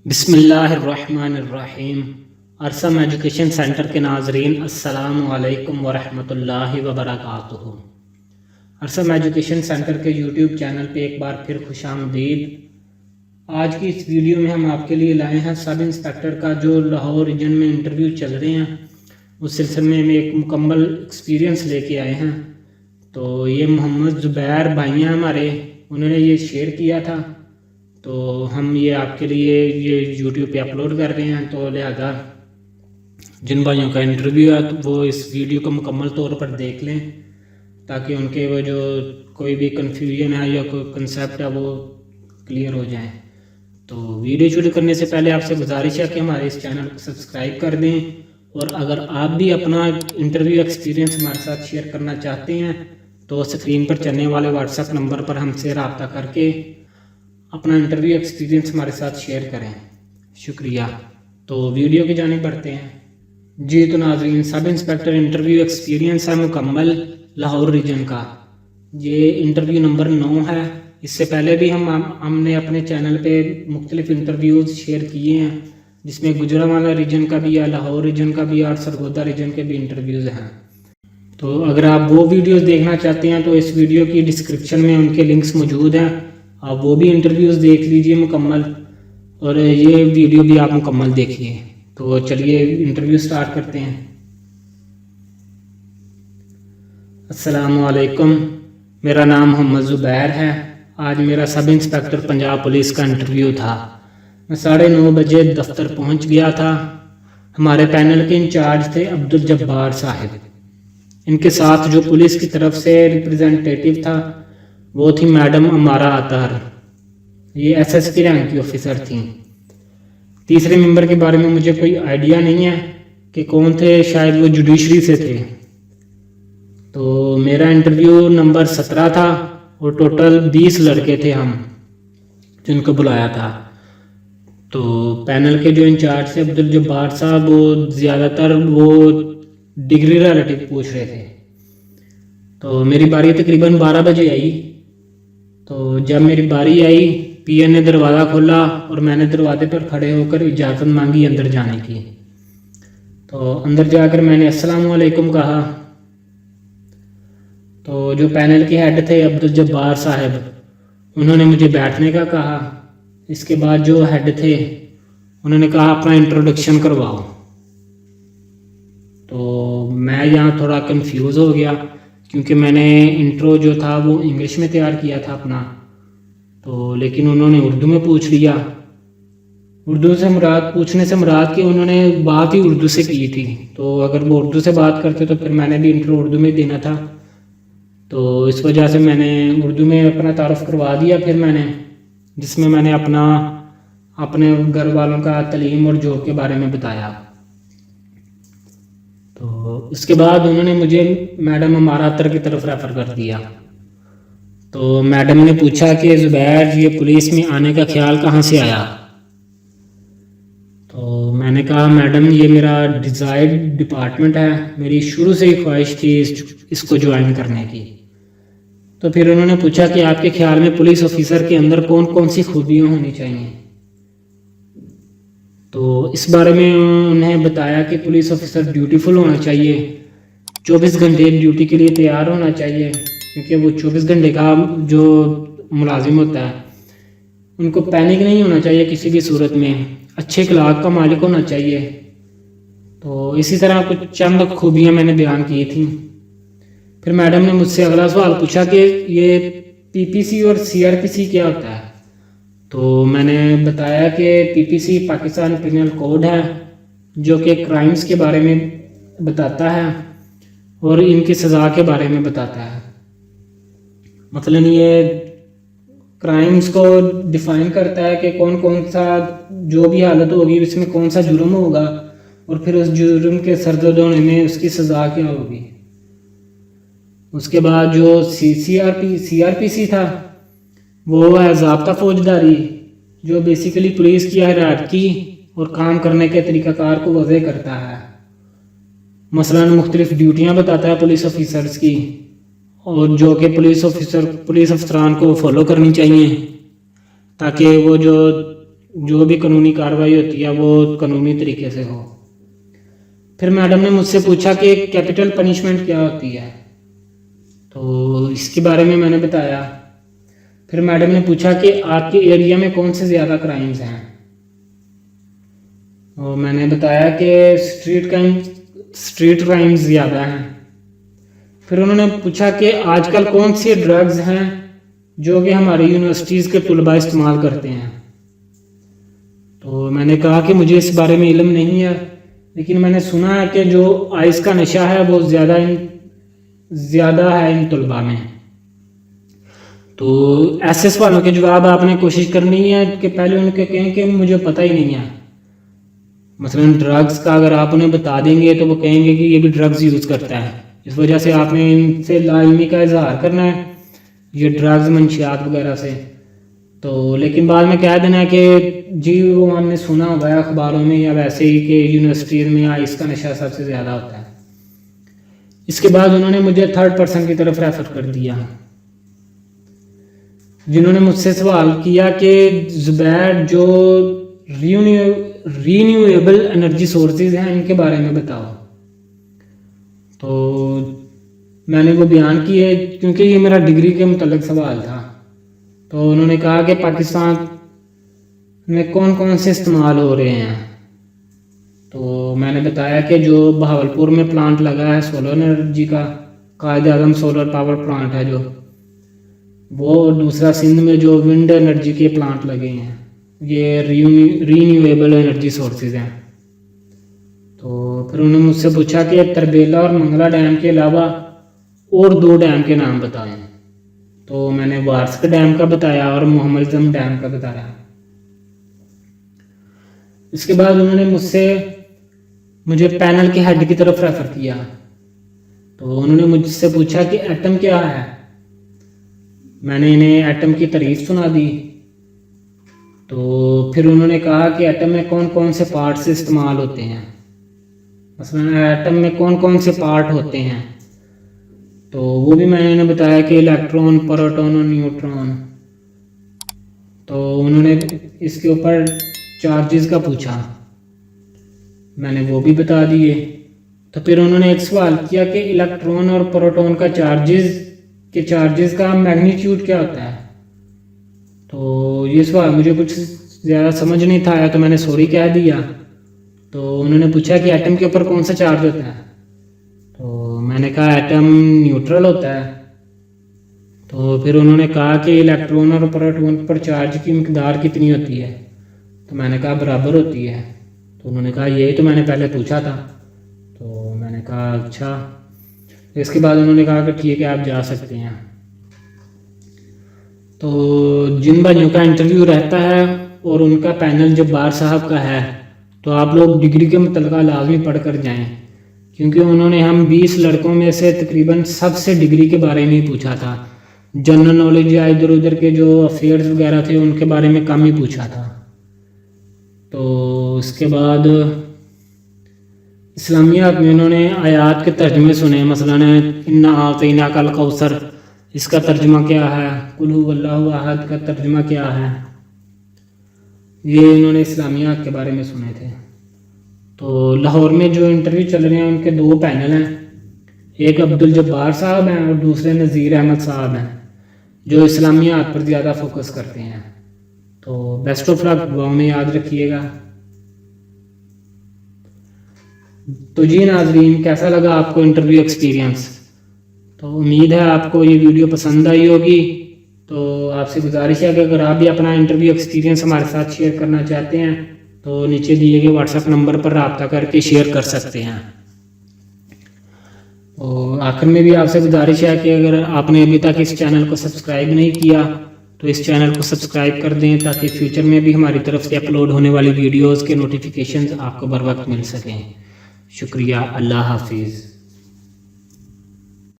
بسم اللہ الرحمن الرحیم۔ ارسم ایجوکیشن سینٹر کے ناظرین السلام علیکم ورحمۃ اللہ وبرکاتہ۔ ارسم ایجوکیشن سینٹر کے یوٹیوب چینل پہ ایک بار پھر خوش آمدید۔ آج کی اس ویڈیو میں ہم آپ کے لیے لائے ہیں سب انسپیکٹر کا جو لاہور ریجن میں انٹرویو چل رہے ہیں، اس سلسلے میں ایک مکمل ایکسپیرینس لے کے آئے ہیں۔ تو یہ محمد زبیر بھائی ہیں ہمارے، انہوں نے یہ شیئر کیا تھا، تو ہم یہ آپ کے لیے یہ یوٹیوب پہ اپلوڈ کر رہے ہیں۔ تو لہذا جن بھائیوں کا انٹرویو ہے تو وہ اس ویڈیو کو مکمل طور پر دیکھ لیں، تاکہ ان کے وہ جو کوئی بھی کنفیوژن ہے یا کوئی کنسیپٹ ہے وہ کلیئر ہو جائیں۔ تو ویڈیو شروع کرنے سے پہلے آپ سے گزارش ہے کہ ہمارے اس چینل کو سبسکرائب کر دیں، اور اگر آپ بھی اپنا انٹرویو ایکسپیرینس ہمارے ساتھ شیئر کرنا چاہتے ہیں تو اسکرین پر چلنے والے واٹس ایپ نمبر پر ہم سے رابطہ کر کے اپنا انٹرویو ایکسپیرینس ہمارے ساتھ شیئر کریں۔ شکریہ۔ تو ویڈیو کی جانب بڑھتے ہیں۔ جی تو ناظرین، سب انسپیکٹر انٹرویو ایکسپیرینس ہے مکمل لاہور ریجن کا۔ یہ انٹرویو نمبر 9 ہے۔ اس سے پہلے بھی ہم نے اپنے چینل پہ مختلف انٹرویوز شیئر کیے ہیں، جس میں گجرانوالہ ریجن کا بھی ہے، لاہور ریجن کا بھی ہے، اور سرگودا ریجن کے بھی انٹرویوز ہیں۔ تو اگر آپ وہ ویڈیوز دیکھنا چاہتے ہیں تو اس ویڈیو کی ڈسکرپشن میں ان کے لنکس موجود ہیں، آپ وہ بھی انٹرویوز دیکھ لیجئے مکمل، اور یہ ویڈیو بھی آپ مکمل دیکھیے۔ تو چلیے انٹرویو سٹارٹ کرتے ہیں۔ السلام علیکم، میرا نام محمد زبیر ہے۔ آج میرا سب انسپیکٹر پنجاب پولیس کا انٹرویو تھا۔ میں 9:30 بجے دفتر پہنچ گیا تھا۔ ہمارے پینل کے انچارج تھے عبدالجبار صاحب۔ ان کے ساتھ جو پولیس کی طرف سے ریپریزنٹیٹیو تھا وہ تھی میڈم امارہ اطہر، یہ ایس کی رینک کی آفیسر تھیں۔ تیسرے ممبر کے بارے میں مجھے کوئی آئیڈیا نہیں ہے کہ کون تھے، شاید وہ جوڈیشری سے تھے۔ تو میرا انٹرویو نمبر 17 تھا، اور ٹوٹل 20 لڑکے تھے ہم جن کو بلایا تھا۔ تو پینل کے جو انچارج تھے عبدالجبار صاحب، وہ زیادہ تر وہ ڈگری ریلیٹو پوچھ رہے تھے۔ تو میری باری تقریباً 12 بجے آئی۔ تو جب میری باری آئی، پی اے نے دروازہ کھولا اور میں نے دروازے پر کھڑے ہو کر اجازت مانگی اندر جانے کی۔ تو اندر جا کر میں نے السلام علیکم کہا۔ تو جو پینل کے ہیڈ تھے عبدالجبار صاحب، انہوں نے مجھے بیٹھنے کا کہا۔ اس کے بعد جو ہیڈ تھے انہوں نے کہا اپنا انٹروڈکشن کرواؤ۔ تو میں یہاں تھوڑا کنفیوز ہو گیا، کیونکہ میں نے انٹرو جو تھا وہ انگلش میں تیار کیا تھا اپنا، تو لیکن انہوں نے اردو میں پوچھ لیا۔ اردو سے پوچھنے سے مراد کہ انہوں نے بات ہی اردو سے کی تھی، تو اگر وہ اردو سے بات کرتے تو پھر میں نے بھی انٹرو اردو میں دینا تھا۔ تو اس وجہ سے میں نے اردو میں اپنا تعارف کروا دیا پھر میں نے، جس میں میں نے اپنے گھر والوں کا تعلیم اور جاب کے بارے میں بتایا۔ تو اس کے بعد انہوں نے مجھے میڈم امارہ اطہر کی طرف ریفر کر دیا۔ تو میڈم نے پوچھا کہ زبیر، یہ پولیس میں آنے کا خیال کہاں سے آیا؟ تو میں نے کہا میڈم یہ میرا ڈیزائرڈ ڈپارٹمنٹ ہے، میری شروع سے ہی خواہش تھی اس کو جوائن کرنے کی۔ تو پھر انہوں نے پوچھا کہ آپ کے خیال میں پولیس آفیسر کے اندر کون کون سی خوبیاں ہونی چاہیے؟ تو اس بارے میں انہیں بتایا کہ پولیس آفیسر ڈیوٹیفل ہونا چاہیے، 24 گھنٹے ڈیوٹی کے لیے تیار ہونا چاہیے، کیونکہ وہ 24 گھنٹے کا جو ملازم ہوتا ہے ان کو پینک نہیں ہونا چاہیے کسی بھی صورت میں، اچھے اخلاق کا مالک ہونا چاہیے۔ تو اسی طرح کچھ چند خوبیاں میں نے بیان کی تھیں۔ پھر میڈم نے مجھ سے اگلا سوال پوچھا کہ یہ پی پی سی اور سی آر پی سی کیا ہوتا ہے؟ تو میں نے بتایا کہ پی پی سی پاکستان پینل کوڈ ہے، جو کہ کرائمز کے بارے میں بتاتا ہے اور ان کی سزا کے بارے میں بتاتا ہے۔ مثلا یہ کرائمز کو ڈیفائن کرتا ہے کہ کون سا جو بھی حالت ہوگی اس میں کون سا جرم ہوگا، اور پھر اس جرم کے سرزد ہونے میں اس کی سزا کیا ہوگی۔ اس کے بعد جو سی آر پی سی تھا وہ ہے ضابطہ فوجداری، جو بیسیکلی پولیس کی ہیرارکی اور کام کرنے کے طریقہ کار کو واضح کرتا ہے۔ مثلا مختلف ڈیوٹیاں بتاتا ہے پولیس آفیسرز کی، اور جو کہ پولیس افسران کو فالو کرنی چاہیے، تاکہ وہ جو جو بھی قانونی کارروائی ہوتی ہے وہ قانونی طریقے سے ہو۔ پھر میڈم نے مجھ سے پوچھا کہ کیپٹل پنشمنٹ کیا ہوتی ہے، تو اس کے بارے میں میں نے بتایا۔ پھر میڈم نے پوچھا کہ آپ کے ایریا میں کون سے زیادہ کرائمز ہیں، اور میں نے بتایا کہ اسٹریٹ کرائمز زیادہ ہیں۔ پھر انہوں نے پوچھا کہ آج کل کون سی ڈرگز ہیں جو کہ ہماری یونیورسٹیز کے طلباء استعمال کرتے ہیں، تو میں نے کہا کہ مجھے اس بارے میں علم نہیں ہے، لیکن میں نے سنا ہے کہ جو آئس کا نشہ ہے وہ زیادہ ہے ان طلباء میں۔ تو ایسے سوالوں کے جواب آپ نے کوشش کرنی ہے کہ پہلے ان کے کہیں کہ مجھے پتہ ہی نہیں ہے۔ مثلا ڈرگز کا اگر آپ انہیں بتا دیں گے تو وہ کہیں گے کہ یہ بھی ڈرگز یوز کرتا ہے، اس وجہ سے آپ نے ان سے لا علمی کا اظہار کرنا ہے یہ ڈرگز منشیات وغیرہ سے۔ تو لیکن بعد میں کہہ دینا ہے کہ جی وہ ہم نے سنا ہوگا اخباروں میں یا ویسے ہی کہ یونیورسٹیز میں آئس کا نشہ سب سے زیادہ ہوتا ہے۔ اس کے بعد انہوں نے مجھے تھرڈ پرسن کی طرف ریفر کر دیا، جنہوں نے مجھ سے سوال کیا کہ زبیر جو رینیویبل انرجی سورسز ہیں ان کے بارے میں بتاؤ۔ تو میں نے وہ بیان کی ہے کیونکہ یہ میرا ڈگری کے متعلق سوال تھا۔ تو انہوں نے کہا کہ پاکستان میں کون کون سے استعمال ہو رہے ہیں، تو میں نے بتایا کہ جو بہاولپور میں پلانٹ لگا ہے سولر انرجی کا، Quaid Azam solar power plant ہے جو، وہ دوسرا سندھ میں جو ونڈ انرجی کے پلانٹ لگے ہیں، یہ رینیویبل انرجی سورسز ہیں۔ تو پھر انہوں نے مجھ سے پوچھا کہ تربیلا اور منگلا ڈیم کے علاوہ اور 2 ڈیم کے نام بتائیں، تو میں نے وارسک ڈیم کا بتایا اور محمد اعظم ڈیم کا بتایا۔ اس کے بعد انہوں نے مجھے پینل کے ہیڈ کی طرف ریفر کیا، تو انہوں نے مجھ سے پوچھا کہ ایٹم کیا ہے۔ میں نے انہیں ایٹم کی تعریف سنا دی، تو پھر انہوں نے کہا کہ ایٹم میں کون کون سے پارٹس استعمال ہوتے ہیں، مثلا ایٹم میں کون کون سے پارٹ ہوتے ہیں، تو وہ بھی میں نے انہیں بتایا کہ الیکٹرون، پروٹون اور نیوٹرون۔ تو انہوں نے اس کے اوپر چارجز کا پوچھا، میں نے وہ بھی بتا دیے۔ تو پھر انہوں نے ایک سوال کیا کہ الیکٹرون اور پروٹون کا چارجز کا میگنیٹیوڈ کیا ہوتا ہے، تو یہ سوال مجھے کچھ زیادہ سمجھ نہیں تھا آیا، تو میں نے سوری کہہ دیا۔ تو انہوں نے پوچھا کہ ایٹم کے اوپر کون سا چارج ہوتا ہے، تو میں نے کہا ایٹم نیوٹرل ہوتا ہے۔ تو پھر انہوں نے کہا کہ الیکٹرون اور پروٹون پر چارج کی مقدار کتنی ہوتی ہے، تو میں نے کہا برابر ہوتی ہے۔ تو انہوں نے کہا یہی تو میں نے پہلے پوچھا تھا، تو میں نے کہا اچھا۔ اس کے بعد انہوں نے کہا کہ ٹھیک ہے آپ جا سکتے ہیں۔ تو جن بھائیوں کا انٹرویو رہتا ہے اور ان کا پینل جبار صاحب کا ہے، تو آپ لوگ ڈگری کے متعلقہ لازمی پڑھ کر جائیں، کیونکہ انہوں نے ہم 20 لڑکوں میں سے تقریباً سب سے ڈگری کے بارے میں ہی پوچھا تھا، جنرل نالج یا ادھر ادھر کے جو افیئرز وغیرہ تھے ان کے بارے میں کم ہی پوچھا تھا۔ تو اس کے بعد اسلامیات میں انہوں نے آیات کے ترجمے سنے، مثلا انا اعطیناک الکوثر، اس کا ترجمہ کیا ہے، قل ھو اللہ احد کا ترجمہ کیا ہے، یہ انہوں نے اسلامیات کے بارے میں سنے تھے۔ تو لاہور میں جو انٹرویو چل رہے ہیں ان کے 2 پینل ہیں، ایک عبدالجبار صاحب ہیں اور دوسرے نذیر احمد صاحب ہیں، جو اسلامیات پر زیادہ فوکس کرتے ہیں۔ تو بیسٹ آف لک، دعاؤں میں یاد رکھیے گا۔ تو جی ناظرین، کیسا لگا آپ کو انٹرویو ایکسپیرینس؟ تو امید ہے آپ کو یہ ویڈیو پسند آئی ہوگی۔ تو آپ سے گزارش ہے کہ اگر آپ بھی اپنا انٹرویو ایکسپیرینس ہمارے ساتھ شیئر کرنا چاہتے ہیں تو نیچے دیے گئے واٹس ایپ نمبر پر رابطہ کر کے شیئر کر سکتے ہیں۔ اور آخر میں بھی آپ سے گزارش ہے کہ اگر آپ نے ابھی تک اس چینل کو سبسکرائب نہیں کیا تو اس چینل کو سبسکرائب کر دیں، تاکہ فیوچر میں بھی ہماری طرف سے اپلوڈ ہونے والی ویڈیوز کے نوٹیفیکیشنز آپ کو بر وقت مل سکیں۔ شکریہ، اللہ حافظ۔